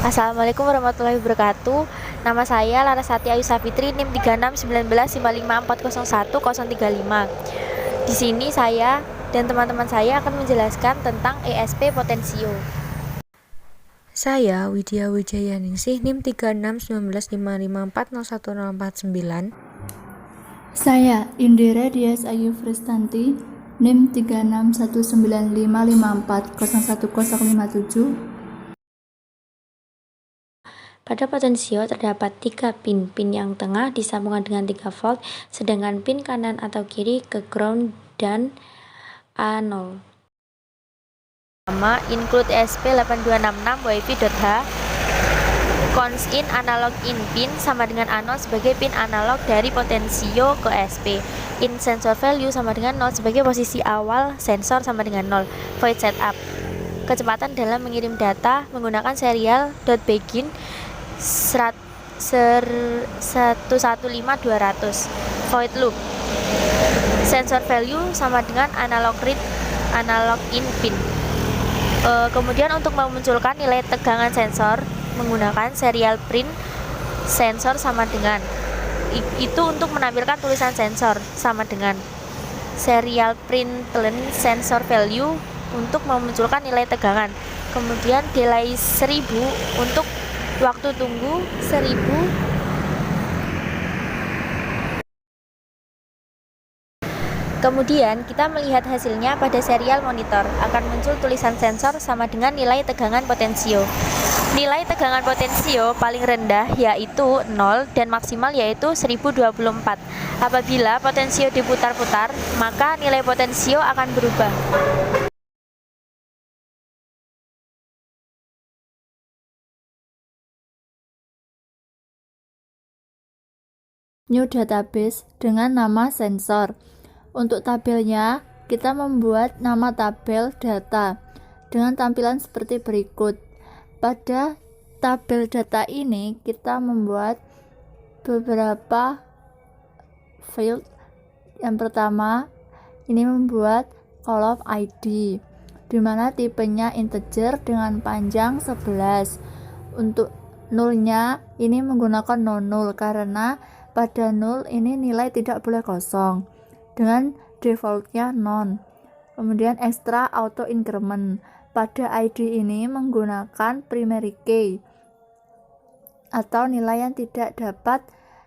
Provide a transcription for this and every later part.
Assalamualaikum warahmatullahi wabarakatuh. Nama saya Larasati Ayu Safitri, NIM 361955401035. Di sini saya dan teman-teman saya akan menjelaskan tentang ESP Potensio. Saya Widya Wijayaningsih, NIM 361955540149. Saya Indira Dias Ayu Fristanti, NIM 361955401057. Pada potensio terdapat 3 pin. Pin yang tengah disambungkan dengan 3 volt, sedangkan pin kanan atau kiri ke ground dan A0. Nama include ESP8266 wifi.h cons in analog in pin sama dengan A0 sebagai pin analog dari potensio ke ESP. In sensor value sama dengan 0 sebagai posisi awal sensor sama dengan 0. Void setup. Kecepatan dalam mengirim data menggunakan serial .begin 115200. Void loop. Sensor value sama dengan analog read analog in pin. Kemudian untuk memunculkan nilai tegangan sensor menggunakan serial print sensor sama dengan itu untuk menampilkan tulisan sensor sama dengan serial print sensor value untuk memunculkan nilai tegangan. Kemudian delay 1000 untuk waktu tunggu 1000. Kemudian kita melihat hasilnya pada serial monitor. Akan muncul tulisan sensor sama dengan nilai tegangan potensio. Nilai tegangan potensio paling rendah yaitu 0 dan maksimal yaitu 1024. Apabila potensio diputar-putar, maka nilai potensio akan berubah. New database dengan nama sensor. Untuk tabelnya, kita membuat nama tabel data dengan tampilan seperti berikut. Pada tabel data ini, kita membuat beberapa field. Yang pertama, ini membuat call of ID, di mana tipenya integer dengan panjang 11. Untuk nulnya, ini menggunakan non-null karena pada null ini nilai tidak boleh kosong dengan defaultnya non. Kemudian extra auto increment, pada ID ini menggunakan primary key atau nilai yang tidak dapat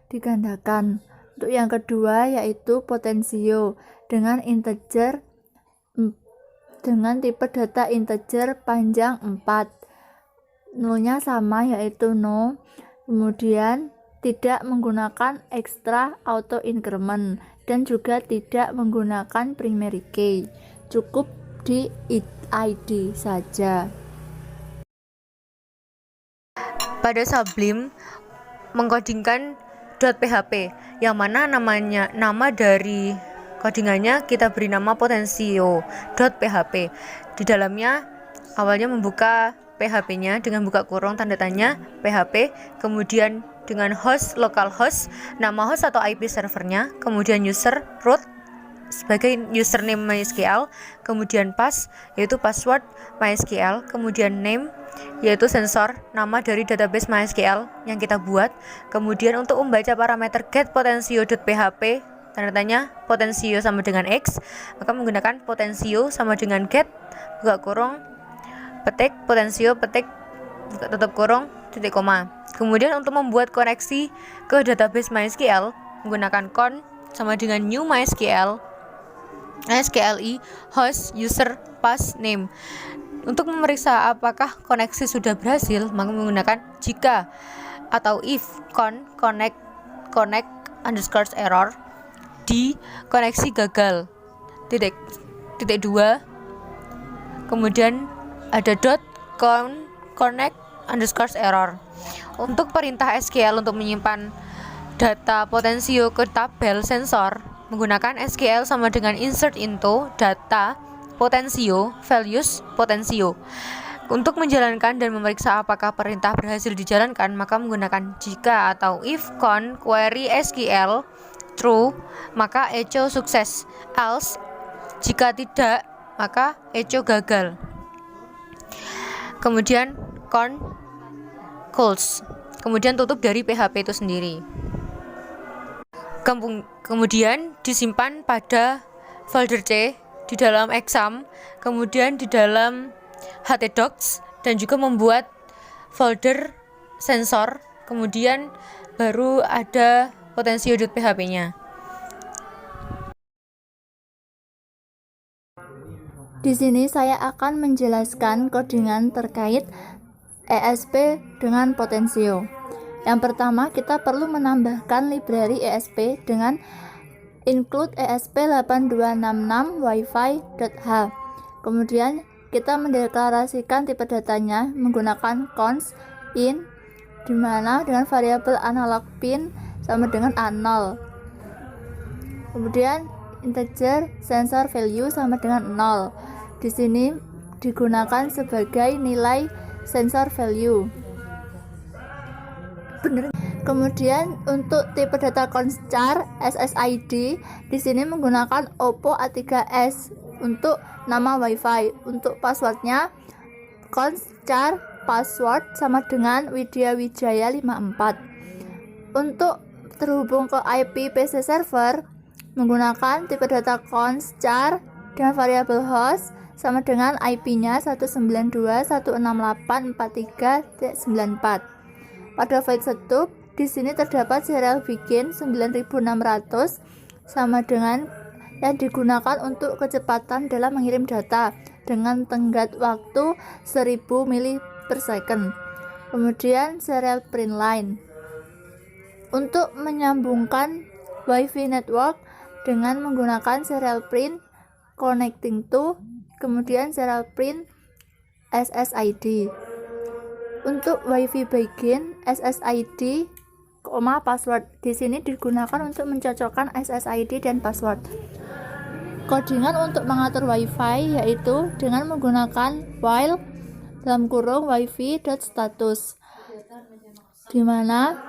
digandakan. Untuk yang kedua yaitu potensio dengan integer dengan tipe data integer panjang 4. Nulnya sama yaitu no. Kemudian tidak menggunakan extra auto increment dan juga tidak menggunakan primary key. Cukup di ID saja. Pada Sublime mengkodingkan .php yang mana nama dari codingannya kita beri nama potensio.php. Di dalamnya awalnya membuka PHP-nya dengan buka kurung tanda tanya PHP, kemudian dengan host localhost, nama host atau IP servernya, kemudian user root sebagai username MySQL, kemudian pass yaitu password MySQL, kemudian name yaitu sensor nama dari database MySQL yang kita buat. Kemudian untuk membaca parameter get potensio.php tanda tanya potensio sama dengan x, maka menggunakan potensio sama dengan get buka kurung petik potensio petik tutup kurung titik koma. Kemudian untuk membuat koneksi ke database MySQL menggunakan con sama dengan new MySQL SQLi host user pass name. Untuk memeriksa apakah koneksi sudah berhasil, maka menggunakan jika atau if connect underscore error di koneksi gagal titik 2, kemudian ada connect underscore error. Untuk perintah SQL untuk menyimpan data potensio ke tabel sensor menggunakan SQL sama dengan insert into data potensio values potensio. Untuk menjalankan dan memeriksa apakah perintah berhasil dijalankan, maka menggunakan jika atau if query SQL true, maka echo sukses, else jika tidak, maka echo gagal. Kemudian calls. Kemudian tutup dari PHP itu sendiri. Kemudian disimpan pada folder C di dalam exam, kemudian di dalam htdocs, dan juga membuat folder sensor, kemudian baru ada Potensio.php-nya. Di sini saya akan menjelaskan codingan terkait ESP dengan Potensio. Yang pertama, kita perlu menambahkan library ESP dengan include ESP8266 wifi.h. Kemudian kita mendeklarasikan tipe datanya menggunakan const in, dimana dengan variabel analog pin sama dengan A0. Kemudian integer sensor value sama dengan 0. Di sini digunakan sebagai nilai sensor value. Kemudian untuk tipe data const char SSID di sini menggunakan Oppo A3s untuk nama WiFi. Untuk passwordnya const char password sama dengan Widya Wijaya 54. Untuk terhubung ke IP PC server menggunakan tipe data const char dengan variabel host sama dengan IP-nya 192.168.43.94. Pada file setup di sini terdapat serial bikin 9600 sama dengan yang digunakan untuk kecepatan dalam mengirim data dengan tenggat waktu 1000 mili per second. Kemudian serial print line untuk menyambungkan WiFi network dengan menggunakan serial print connecting to, kemudian serial print SSID. Untuk WiFi begin SSID, password di sini digunakan untuk mencocokkan SSID dan password. Codingan untuk mengatur WiFi yaitu dengan menggunakan while dalam kurung wifi.status, di mana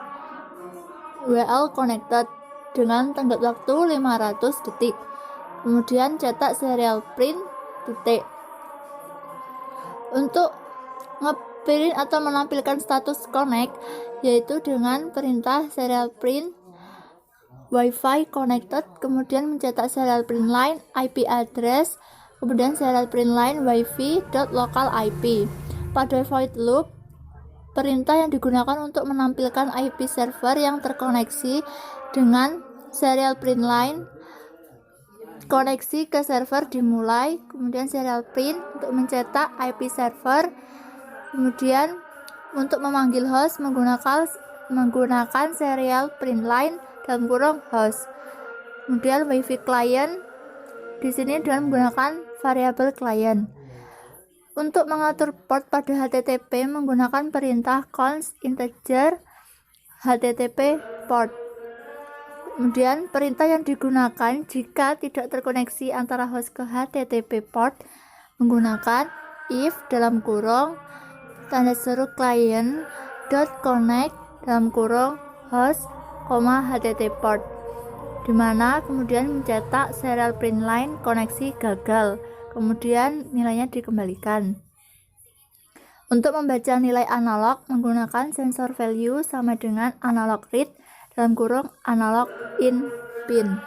WL connected dengan tenggat waktu 500 detik. Kemudian cetak serial print titik. Untuk ngeprint atau menampilkan status connect yaitu dengan perintah serial print WiFi connected, kemudian mencetak serial print line IP address, kemudian serial print line wifi.local IP. Pada void loop, perintah yang digunakan untuk menampilkan IP server yang terkoneksi dengan serial print line koneksi ke server dimulai, kemudian serial print untuk mencetak IP server, kemudian untuk memanggil host menggunakan serial print line dalam kurung host. Kemudian WiFi client di sini dengan menggunakan variabel client. Untuk mengatur port pada HTTP menggunakan perintah const integer HTTP port. Kemudian perintah yang digunakan jika tidak terkoneksi antara host ke HTTP port menggunakan if dalam kurung tanda seru client .connect dalam kurung host, HTTP port, dimana kemudian mencetak serial print line koneksi gagal, kemudian nilainya dikembalikan. Untuk membaca nilai analog menggunakan sensor value sama dengan analog read dalam kurung analog in pin.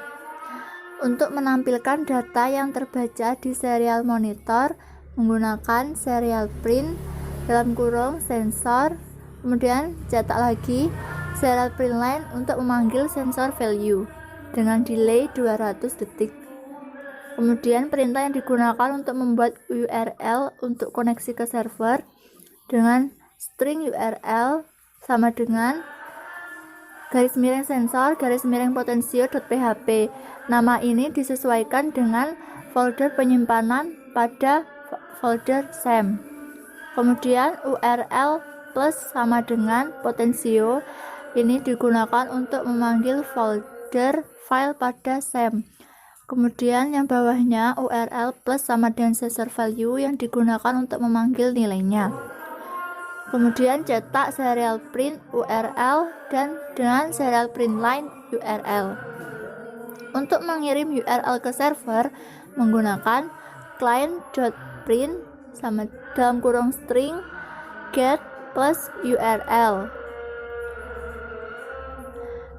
Untuk menampilkan data yang terbaca di serial monitor menggunakan serial print dalam kurung sensor, kemudian cetak lagi serial print line untuk memanggil sensor value dengan delay 200 detik. Kemudian perintah yang digunakan untuk membuat URL untuk koneksi ke server dengan string URL sama dengan garis miring sensor garis miring potensio.php. Nama ini disesuaikan dengan folder penyimpanan pada folder SAM. Kemudian URL plus sama dengan potensio ini digunakan untuk memanggil folder file pada SAM. Kemudian yang bawahnya URL plus sama dengan sensor value yang digunakan untuk memanggil nilainya. Kemudian cetak serial print URL dan dengan serial print line URL. Untuk mengirim URL ke server menggunakan client.print sama dalam kurung string get plus URL.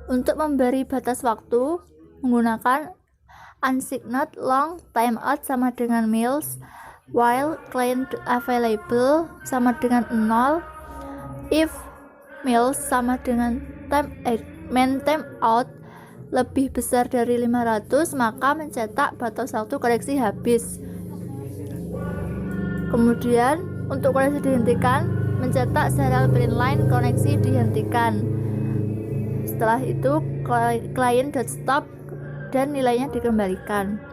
Untuk memberi batas waktu, menggunakan unsigned long timeout sama dengan meals, while client available sama dengan 0, if meals sama dengan main timeout lebih besar dari 500, maka mencetak batas waktu koneksi habis. Kemudian untuk koneksi dihentikan, mencetak serial print line koneksi dihentikan. Setelah itu client.stop dan nilainya dikembalikan.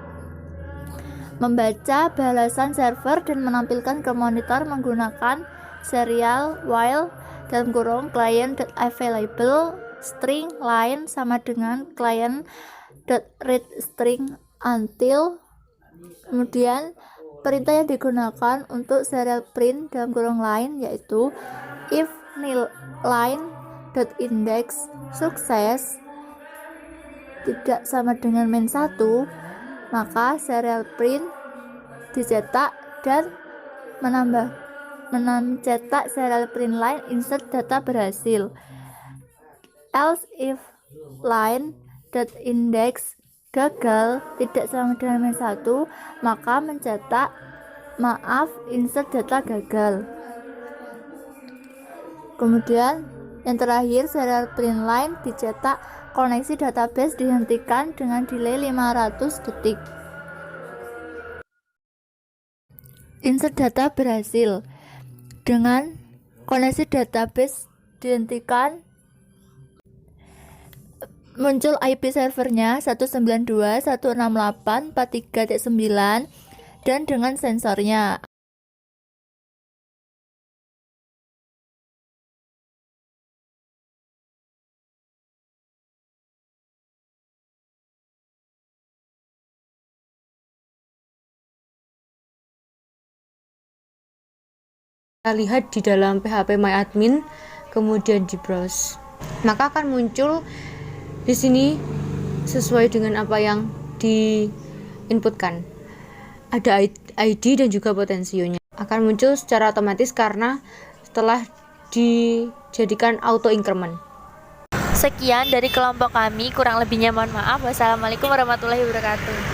Membaca balasan server dan menampilkan ke monitor menggunakan serial while dalam kurung client.available string line sama dengan client.readString until. Kemudian perintah yang digunakan untuk serial print dalam kurung line yaitu if line.index sukses tidak sama dengan main 1, maka serial print dicetak dan mencetak serial print line insert data berhasil. Else if line.index gagal tidak sama dengan main 1, maka mencetak insert data gagal. Kemudian yang terakhir, serial print line dicetak, koneksi database dihentikan dengan delay 500 detik. Insert data berhasil. Dengan koneksi database dihentikan, muncul IP servernya 192.168.43.9 dan dengan sensornya. Kita lihat di dalam phpMyAdmin, kemudian di browse, maka akan muncul di sini sesuai dengan apa yang diinputkan. Ada ID dan juga potensionya. Akan muncul secara otomatis karena setelah dijadikan auto increment. Sekian dari kelompok kami, kurang lebihnya mohon maaf. Wassalamualaikum warahmatullahi wabarakatuh.